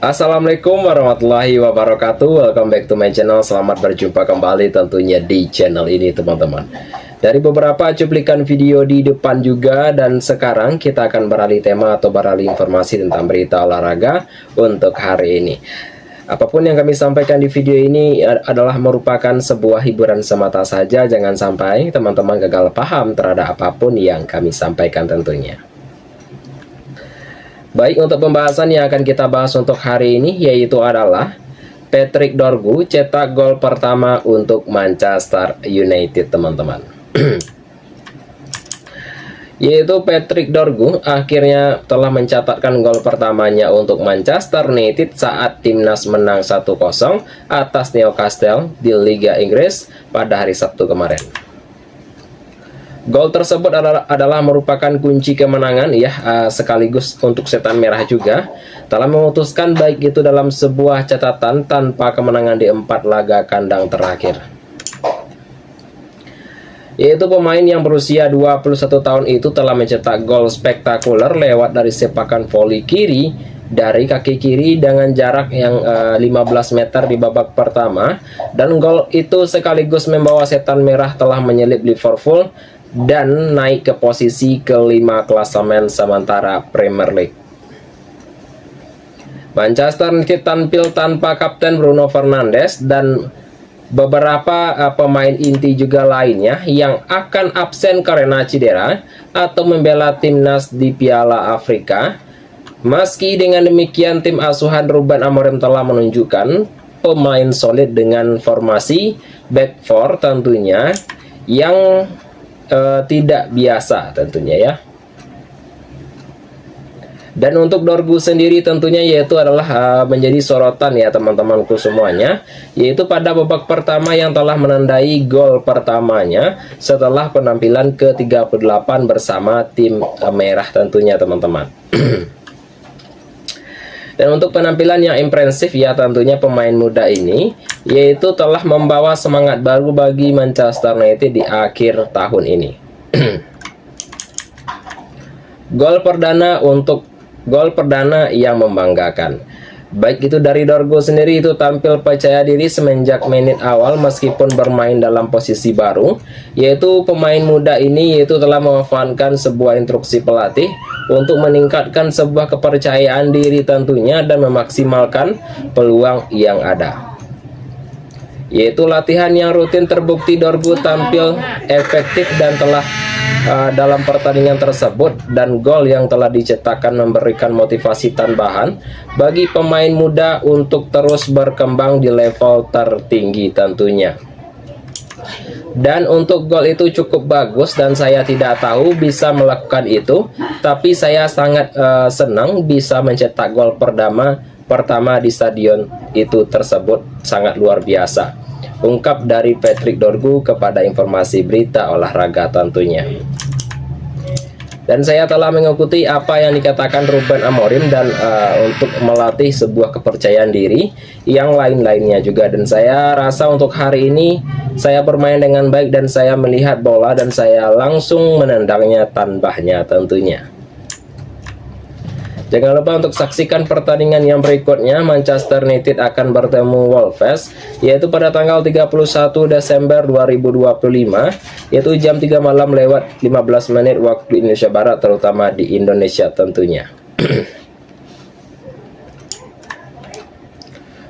Assalamualaikum warahmatullahi wabarakatuh. Welcome back to my channel. Selamat berjumpa kembali tentunya di channel ini, teman-teman. Dari beberapa cuplikan video di depan juga, dan sekarang kita akan beralih tema atau beralih informasi tentang berita olahraga untuk hari ini. Apapun yang kami sampaikan di video ini adalah merupakan sebuah hiburan semata saja. Jangan sampai teman-teman gagal paham terhadap apapun yang kami sampaikan tentunya. Baik, untuk pembahasan yang akan kita bahas untuk hari ini yaitu adalah Patrick Dorgu cetak gol pertama untuk Manchester United, teman-teman. Yaitu Patrick Dorgu akhirnya telah mencatatkan gol pertamanya untuk Manchester United saat timnas menang 1-0 atas Newcastle di Liga Inggris pada hari Sabtu kemarin. Gol tersebut adalah merupakan kunci kemenangan sekaligus untuk setan merah juga telah memutuskan baik itu dalam sebuah catatan tanpa kemenangan di 4 laga kandang terakhir. Yaitu pemain yang berusia 21 tahun itu telah mencetak gol spektakuler lewat dari sepakan voli kiri dari kaki kiri dengan jarak yang 15 meter di babak pertama, dan gol itu sekaligus membawa setan merah telah menyelip Liverpool dan naik ke posisi kelima klasemen sementara Premier League. Manchester United tampil tanpa kapten Bruno Fernandes dan beberapa pemain inti juga lainnya yang akan absen karena cedera atau membela timnas di Piala Afrika. Meski dengan demikian, tim asuhan Ruben Amorim telah menunjukkan pemain solid dengan formasi back four tentunya yang tidak biasa tentunya ya. Dan untuk Dorgu sendiri tentunya yaitu adalah menjadi sorotan ya teman-temanku semuanya, yaitu pada babak pertama yang telah menandai gol pertamanya setelah penampilan ke-38 bersama tim merah tentunya, teman-teman. Dan untuk penampilan yang impresif ya tentunya pemain muda ini yaitu telah membawa semangat baru bagi Manchester United di akhir tahun ini. Gol perdana yang membanggakan. Baik itu dari Dorgu sendiri itu tampil percaya diri semenjak menit awal meskipun bermain dalam posisi baru, yaitu pemain muda ini yaitu telah memanfaatkan sebuah instruksi pelatih untuk meningkatkan sebuah kepercayaan diri tentunya dan memaksimalkan peluang yang ada. Yaitu latihan yang rutin terbukti Dorgu tampil efektif dan telah dalam pertandingan tersebut, dan gol yang telah dicetakkan memberikan motivasi tambahan bagi pemain muda untuk terus berkembang di level tertinggi tentunya. Dan untuk gol itu cukup bagus dan saya tidak tahu bisa melakukan itu, tapi saya sangat senang bisa mencetak gol pertama di stadion itu tersebut, sangat luar biasa. Ungkap dari Patrick Dorgu kepada informasi berita olahraga tentunya. Dan saya telah mengikuti apa yang dikatakan Ruben Amorim dan untuk melatih sebuah kepercayaan diri yang lain-lainnya juga. Dan saya rasa untuk hari ini saya bermain dengan baik dan saya melihat bola dan saya langsung menendangnya tanbahnya tentunya. Jangan lupa untuk saksikan pertandingan yang berikutnya. Manchester United akan bertemu Wolves yaitu pada tanggal 31 Desember 2025 yaitu jam 3 malam lewat 15 menit waktu Indonesia Barat, terutama di Indonesia tentunya.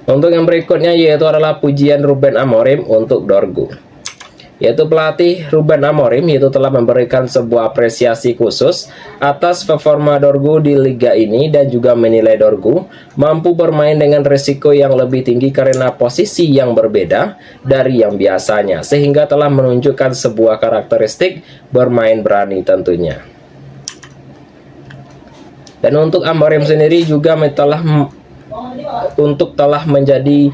Untuk yang berikutnya yaitu adalah pujian Ruben Amorim untuk Dorgu. Yaitu pelatih Ruben Amorim yaitu telah memberikan sebuah apresiasi khusus atas performa Dorgu di liga ini dan juga menilai Dorgu mampu bermain dengan risiko yang lebih tinggi karena posisi yang berbeda dari yang biasanya, sehingga telah menunjukkan sebuah karakteristik bermain berani tentunya. Dan untuk Amorim sendiri juga telah menjadi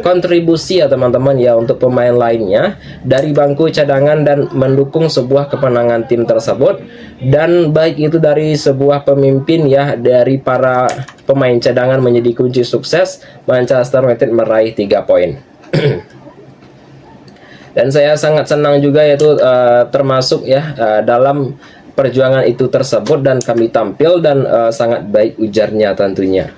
kontribusi ya teman-teman ya untuk pemain lainnya dari bangku cadangan dan mendukung sebuah kemenangan tim tersebut, dan baik itu dari sebuah pemimpin ya dari para pemain cadangan menjadi kunci sukses Manchester United meraih 3 poin. Dan saya sangat senang juga yaitu termasuk ya dalam perjuangan itu tersebut dan kami tampil dan sangat baik, ujarnya tentunya.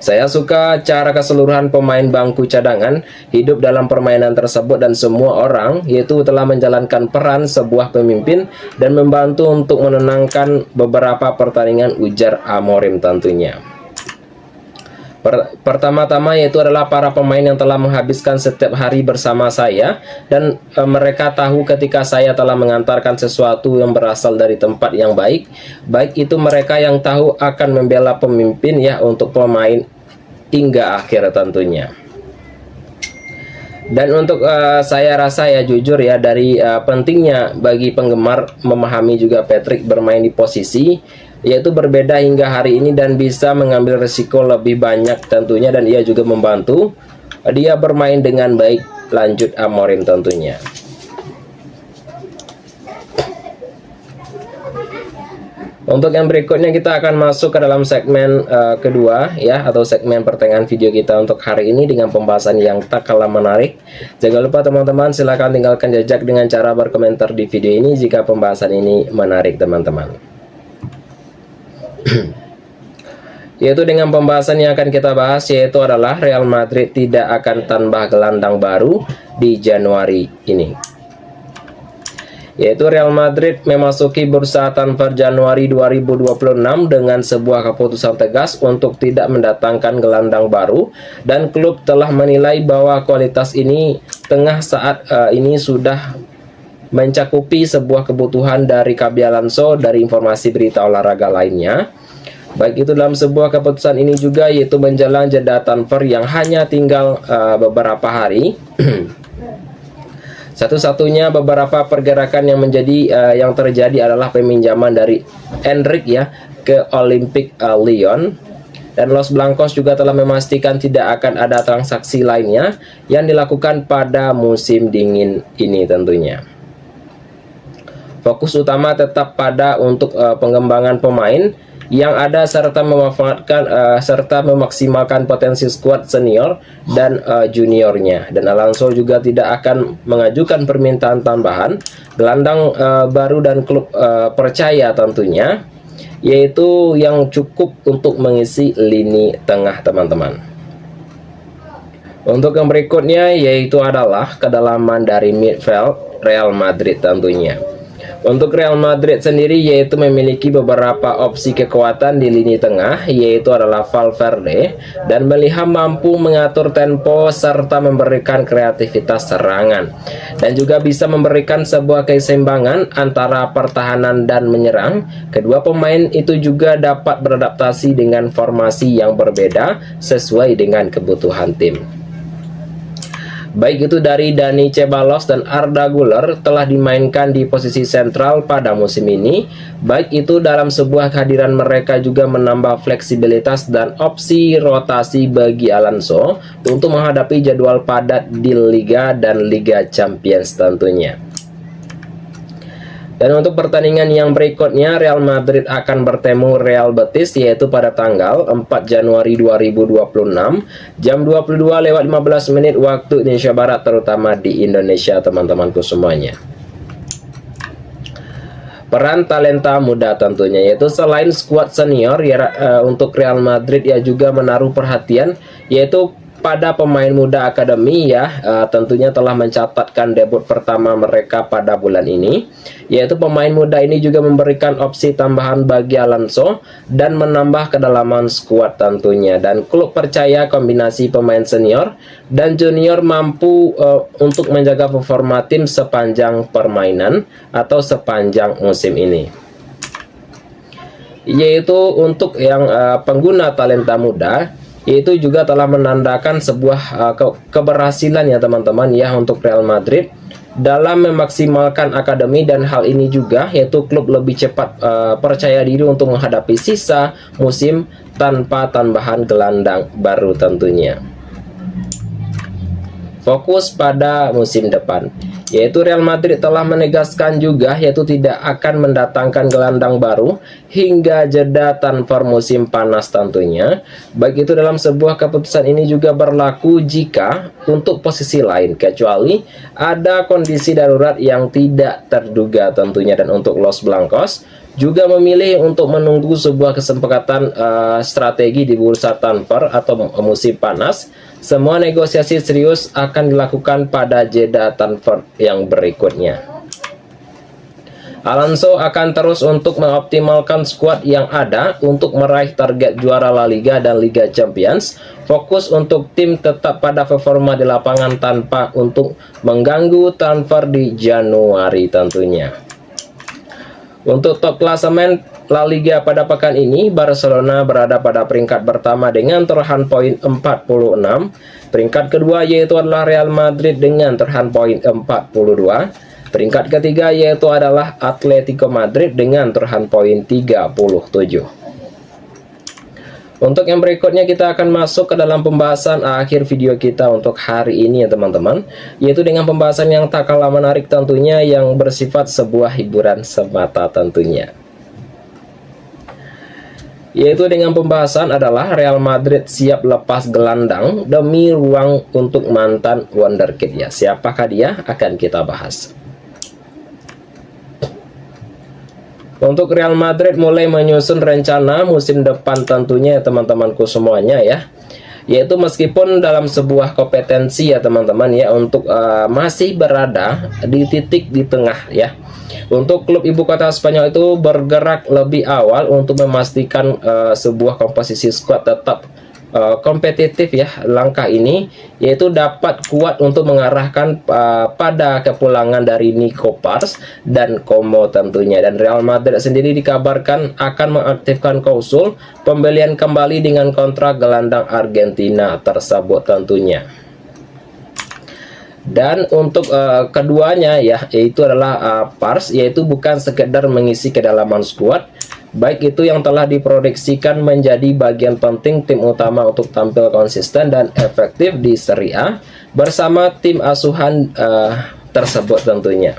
Saya suka cara keseluruhan pemain bangku cadangan hidup dalam permainan tersebut dan semua orang yaitu telah menjalankan peran sebuah pemimpin dan membantu untuk menenangkan beberapa pertandingan, ujar Amorim tentunya. Pertama-tama yaitu adalah para pemain yang telah menghabiskan setiap hari bersama saya dan mereka tahu ketika saya telah mengantarkan sesuatu yang berasal dari tempat yang baik itu mereka yang tahu akan membela pemimpin ya untuk pemain hingga akhir tentunya. Dan untuk saya rasa ya jujur ya dari pentingnya bagi penggemar memahami juga Patrick bermain di posisi yaitu berbeda hingga hari ini dan bisa mengambil resiko lebih banyak tentunya, dan ia juga membantu dia bermain dengan baik, lanjut Amorim tentunya. Untuk yang berikutnya kita akan masuk ke dalam segmen kedua ya, atau segmen pertengahan video kita untuk hari ini dengan pembahasan yang tak kalah menarik. Jangan lupa teman-teman silahkan tinggalkan jejak dengan cara berkomentar di video ini jika pembahasan ini menarik teman-teman. Yaitu dengan pembahasan yang akan kita bahas yaitu adalah Real Madrid tidak akan tambah gelandang baru di Januari ini. Yaitu Real Madrid memasuki bursa transfer Januari 2026 dengan sebuah keputusan tegas untuk tidak mendatangkan gelandang baru, dan klub telah menilai bahwa kualitas ini tengah saat ini sudah mencakupi sebuah kebutuhan dari Xabi Alonso dari informasi berita olahraga lainnya. Baik itu dalam sebuah keputusan ini juga yaitu menjelang jeda transfer yang hanya tinggal beberapa hari. Satu-satunya beberapa pergerakan yang terjadi adalah peminjaman dari Endrick ya ke Olympique Lyon, dan Los Blancos juga telah memastikan tidak akan ada transaksi lainnya yang dilakukan pada musim dingin ini tentunya. Fokus utama tetap pada untuk pengembangan pemain yang ada serta memanfaatkan serta memaksimalkan potensi skuad senior dan juniornya. Dan Alonso juga tidak akan mengajukan permintaan tambahan gelandang baru, dan klub percaya tentunya yaitu yang cukup untuk mengisi lini tengah teman-teman. Untuk yang berikutnya yaitu adalah kedalaman dari midfield Real Madrid tentunya. Untuk Real Madrid sendiri yaitu memiliki beberapa opsi kekuatan di lini tengah, yaitu adalah Valverde dan Bellingham mampu mengatur tempo serta memberikan kreativitas serangan, dan juga bisa memberikan sebuah keseimbangan antara pertahanan dan menyerang. Kedua pemain itu juga dapat beradaptasi dengan formasi yang berbeda sesuai dengan kebutuhan tim. Baik itu dari Dani Ceballos dan Arda Güler telah dimainkan di posisi sentral pada musim ini. Baik itu dalam sebuah kehadiran mereka juga menambah fleksibilitas dan opsi rotasi bagi Alonso untuk menghadapi jadwal padat di Liga dan Liga Champions tentunya. Dan untuk pertandingan yang berikutnya Real Madrid akan bertemu Real Betis yaitu pada tanggal 4 Januari 2026 jam 22:15 waktu Indonesia Barat, terutama di Indonesia teman-temanku semuanya. Peran talenta muda tentunya, yaitu selain skuad senior ya, untuk Real Madrid ya juga menaruh perhatian yaitu pada pemain muda akademi ya, tentunya telah mencatatkan debut pertama mereka pada bulan ini. Yaitu pemain muda ini juga memberikan opsi tambahan bagi Alonso dan menambah kedalaman skuad tentunya. Dan klub percaya kombinasi pemain senior dan junior mampu untuk menjaga performa tim sepanjang permainan atau sepanjang musim ini. Yaitu untuk yang pengguna talenta muda, itu juga telah menandakan sebuah keberhasilan ya teman-teman ya untuk Real Madrid dalam memaksimalkan akademi, dan hal ini juga yaitu klub lebih cepat percaya diri untuk menghadapi sisa musim tanpa tambahan gelandang baru tentunya. Fokus pada musim depan, yaitu Real Madrid telah menegaskan juga yaitu tidak akan mendatangkan gelandang baru hingga jeda transfer musim panas tentunya. Baik itu dalam sebuah keputusan ini juga berlaku jika untuk posisi lain, kecuali ada kondisi darurat yang tidak terduga tentunya. Dan untuk Los Blancos juga memilih untuk menunggu sebuah kesempatan strategi di bursa transfer atau musim panas. Semua negosiasi serius akan dilakukan pada jeda transfer yang berikutnya. Alonso akan terus untuk mengoptimalkan skuad yang ada untuk meraih target juara La Liga dan Liga Champions. Fokus untuk tim tetap pada performa di lapangan tanpa untuk mengganggu transfer di Januari tentunya. Untuk top klasemen La Liga pada pekan ini, Barcelona berada pada peringkat pertama dengan torehan poin 46. Peringkat kedua yaitu adalah Real Madrid dengan torehan poin 42. Peringkat ketiga yaitu adalah Atletico Madrid dengan torehan poin 37. Untuk yang berikutnya kita akan masuk ke dalam pembahasan akhir video kita untuk hari ini ya teman-teman, yaitu dengan pembahasan yang tak kalah menarik tentunya, yang bersifat sebuah hiburan semata tentunya. Yaitu dengan pembahasan adalah Real Madrid siap lepas gelandang demi ruang untuk mantan wonderkid ya. Siapakah dia? Akan kita bahas. Untuk Real Madrid mulai menyusun rencana musim depan tentunya ya teman-temanku semuanya ya. Yaitu meskipun dalam sebuah kompetensi ya teman-teman ya, untuk masih berada di titik di tengah ya. Untuk klub ibu kota Spanyol itu bergerak lebih awal untuk memastikan sebuah komposisi skuad tetap kompetitif ya. Langkah ini yaitu dapat kuat untuk mengarahkan pada kepulangan dari Nico Pars dan Como tentunya. Dan Real Madrid sendiri dikabarkan akan mengaktifkan klausul pembelian kembali dengan kontrak gelandang Argentina tersebut tentunya. Dan untuk keduanya ya, yaitu adalah Pars, yaitu bukan sekedar mengisi kedalaman skuad, baik itu yang telah diproyeksikan menjadi bagian penting tim utama untuk tampil konsisten dan efektif di Serie A bersama tim asuhan tersebut tentunya.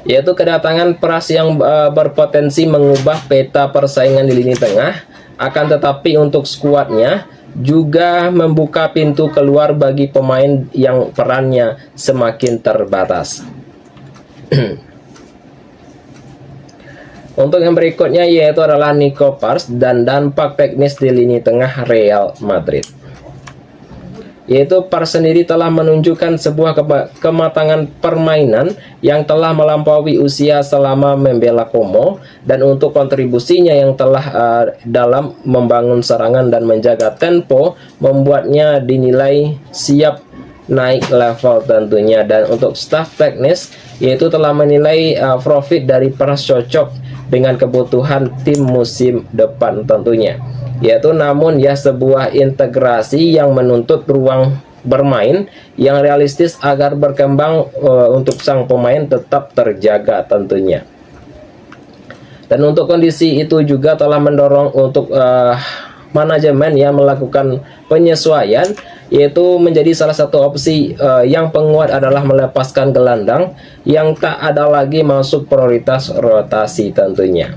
Yaitu kedatangan Pras yang berpotensi mengubah peta persaingan di lini tengah, akan tetapi untuk skuadnya juga membuka pintu keluar bagi pemain yang perannya semakin terbatas. Untuk yang berikutnya yaitu adalah Nico Pars dan dampak teknis di lini tengah Real Madrid. Yaitu Pars sendiri telah menunjukkan sebuah kematangan permainan yang telah melampaui usia selama membela Como, dan untuk kontribusinya yang telah dalam membangun serangan dan menjaga tempo membuatnya dinilai siap naik level tentunya. Dan untuk staff teknis yaitu telah menilai profit dari Pars cocok dengan kebutuhan tim musim depan tentunya. Yaitu namun ya sebuah integrasi yang menuntut ruang bermain yang realistis agar berkembang untuk sang pemain tetap terjaga tentunya. Dan untuk kondisi itu juga telah mendorong untuk manajemen yang melakukan penyesuaian, yaitu menjadi salah satu opsi yang penguat adalah melepaskan gelandang yang tak ada lagi masuk prioritas rotasi tentunya.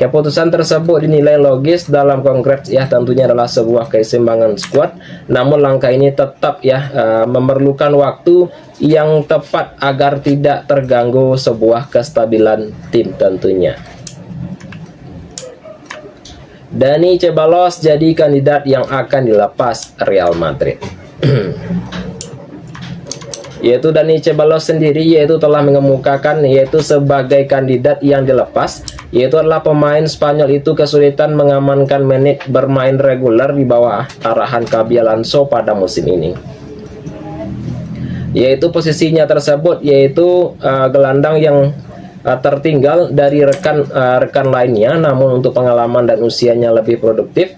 Keputusan tersebut dinilai logis dalam konteks ya, tentunya adalah sebuah keseimbangan skuad. Namun langkah ini tetap ya memerlukan waktu yang tepat agar tidak terganggu sebuah kestabilan tim tentunya. Dani Ceballos jadi kandidat yang akan dilepas Real Madrid. Yaitu Dani Ceballos sendiri yaitu telah mengemukakan yaitu sebagai kandidat yang dilepas, yaitu adalah pemain Spanyol itu kesulitan mengamankan menit bermain reguler di bawah arahan Xabi Alonso pada musim ini. Yaitu posisinya tersebut yaitu gelandang yang tertinggal dari rekan lainnya, namun untuk pengalaman dan usianya lebih produktif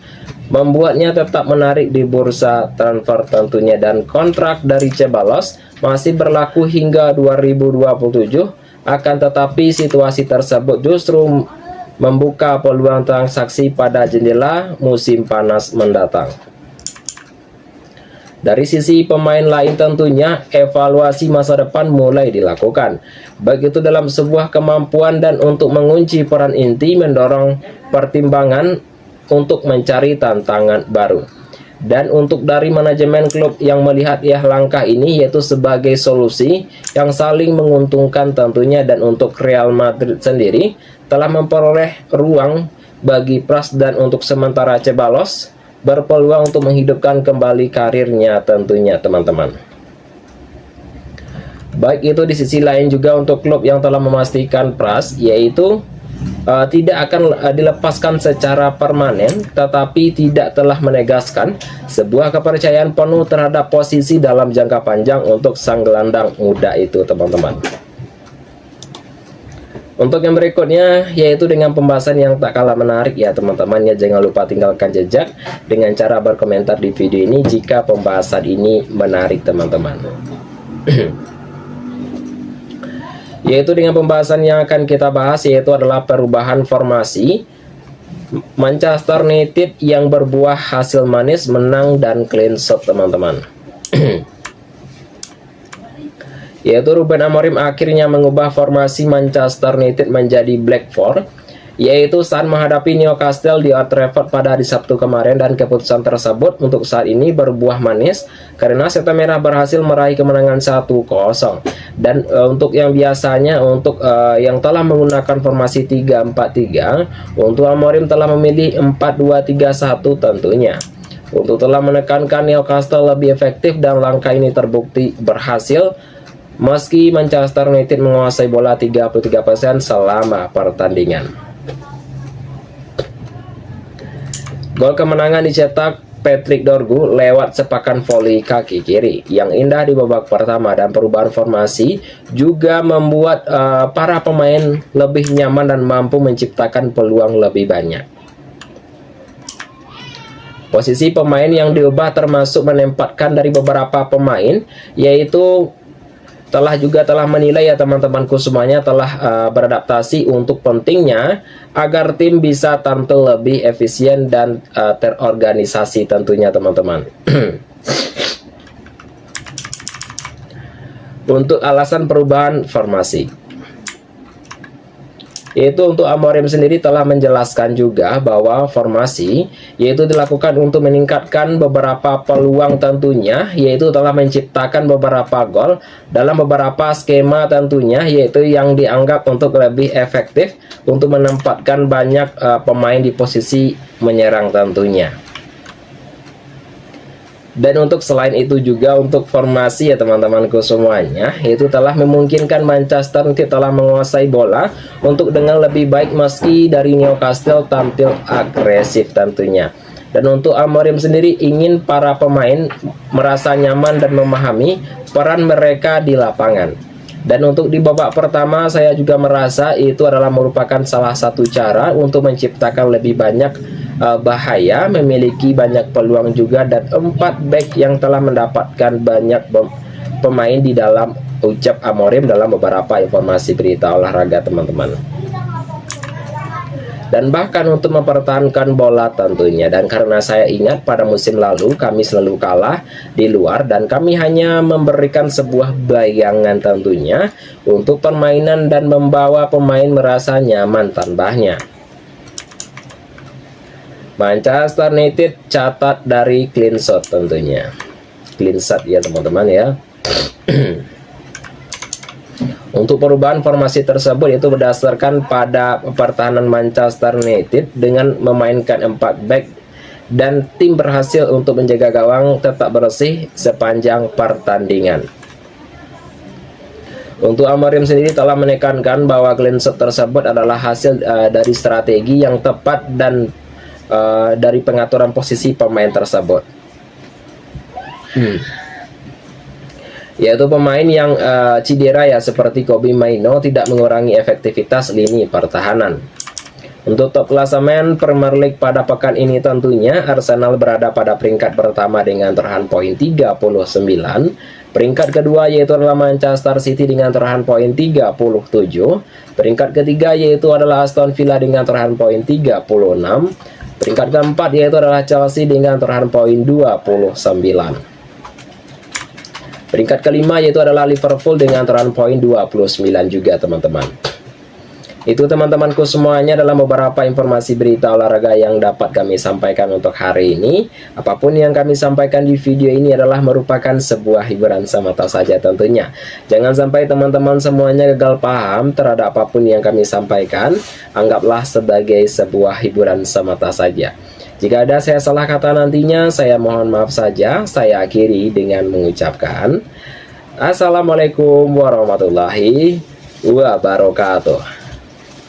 membuatnya tetap menarik di bursa transfer tentunya. Dan kontrak dari Ceballos masih berlaku hingga 2027, akan tetapi situasi tersebut justru membuka peluang transaksi pada jendela musim panas mendatang. Dari sisi pemain lain tentunya evaluasi masa depan mulai dilakukan, baik itu dalam sebuah kemampuan dan untuk mengunci peran inti, mendorong pertimbangan untuk mencari tantangan baru. Dan untuk dari manajemen klub yang melihat langkah ini yaitu sebagai solusi yang saling menguntungkan tentunya, dan untuk Real Madrid sendiri telah memperoleh ruang bagi Pras dan untuk sementara Ceballos berpeluang untuk menghidupkan kembali karirnya tentunya teman-teman. Baik itu di sisi lain juga untuk klub yang telah memastikan Pras yaitu tidak akan dilepaskan secara permanen, tetapi tidak telah menegaskan sebuah kepercayaan penuh terhadap posisi dalam jangka panjang untuk sang gelandang muda itu teman-teman. Untuk yang berikutnya yaitu dengan pembahasan yang tak kalah menarik ya teman-teman ya, jangan lupa tinggalkan jejak dengan cara berkomentar di video ini jika pembahasan ini menarik teman-teman. Yaitu dengan pembahasan yang akan kita bahas yaitu adalah perubahan formasi Manchester United yang berbuah hasil manis, menang dan clean sheet teman-teman. Yaitu Ruben Amorim akhirnya mengubah formasi Manchester United menjadi Black Four, yaitu saat menghadapi Newcastle di Old Trafford pada hari Sabtu kemarin, dan keputusan tersebut untuk saat ini berbuah manis karena Setan Merah berhasil meraih kemenangan 1-0. Dan untuk yang biasanya untuk yang telah menggunakan formasi 3-4-3, untuk Amorim telah memilih 4-2-3-1 tentunya untuk telah menekankan Newcastle lebih efektif, dan langkah ini terbukti berhasil meski Manchester United menguasai bola 33% selama pertandingan. Gol kemenangan dicetak Patrick Dorgu lewat sepakan voli kaki kiri yang indah di babak pertama, dan perubahan formasi juga membuat para pemain lebih nyaman dan mampu menciptakan peluang lebih banyak. Posisi pemain yang diubah termasuk menempatkan dari beberapa pemain yaitu telah menilai ya teman-temanku semuanya telah beradaptasi untuk pentingnya agar tim bisa tampil lebih efisien dan terorganisasi tentunya teman-teman. Untuk alasan perubahan formasi yaitu untuk Amorim sendiri telah menjelaskan juga bahwa formasi yaitu dilakukan untuk meningkatkan beberapa peluang tentunya, yaitu telah menciptakan beberapa gol dalam beberapa skema tentunya, yaitu yang dianggap untuk lebih efektif untuk menempatkan banyak pemain di posisi menyerang tentunya. Dan untuk selain itu juga untuk formasi ya teman-temanku semuanya, itu telah memungkinkan Manchester United telah menguasai bola untuk dengan lebih baik meski dari Newcastle tampil agresif tentunya. Dan untuk Amorim sendiri ingin para pemain merasa nyaman dan memahami peran mereka di lapangan. Dan untuk di babak pertama saya juga merasa itu adalah merupakan salah satu cara untuk menciptakan lebih banyak bahaya, memiliki banyak peluang juga, dan 4 back yang telah mendapatkan banyak pemain di dalam ucap Amorim dalam beberapa informasi berita olahraga teman-teman. Dan bahkan untuk mempertahankan bola tentunya, dan karena saya ingat pada musim lalu kami selalu kalah di luar dan kami hanya memberikan sebuah bayangan tentunya untuk permainan dan membawa pemain merasa nyaman tambahnya. Manchester United catat dari clean sheet tentunya, clean sheet ya teman-teman ya. Untuk perubahan formasi tersebut itu berdasarkan pada pertahanan Manchester United dengan memainkan 4 back, dan tim berhasil untuk menjaga gawang tetap bersih sepanjang pertandingan. Untuk Amorim sendiri telah menekankan bahwa clean sheet tersebut adalah hasil dari strategi yang tepat dan dari pengaturan posisi pemain tersebut. Yaitu pemain yang cedera ya seperti Kobbie Mainoo tidak mengurangi efektivitas lini pertahanan. Untuk top klasemen Premier League pada pekan ini tentunya Arsenal berada pada peringkat pertama dengan torehan poin 39. Peringkat kedua yaitu adalah Manchester City dengan torehan poin 37. Peringkat ketiga yaitu adalah Aston Villa dengan torehan poin 36. Peringkat keempat yaitu adalah Chelsea dengan torehan poin 29. Peringkat kelima yaitu adalah Liverpool dengan torehan poin 29 juga teman-teman. Itu teman-temanku semuanya adalah beberapa informasi berita olahraga yang dapat kami sampaikan untuk hari ini. Apapun yang kami sampaikan di video ini adalah merupakan sebuah hiburan semata saja tentunya. Jangan sampai teman-teman semuanya gagal paham terhadap apapun yang kami sampaikan. Anggaplah sebagai sebuah hiburan semata saja. Jika ada saya salah kata nantinya, saya mohon maaf saja. Saya akhiri dengan mengucapkan Assalamualaikum warahmatullahi wabarakatuh.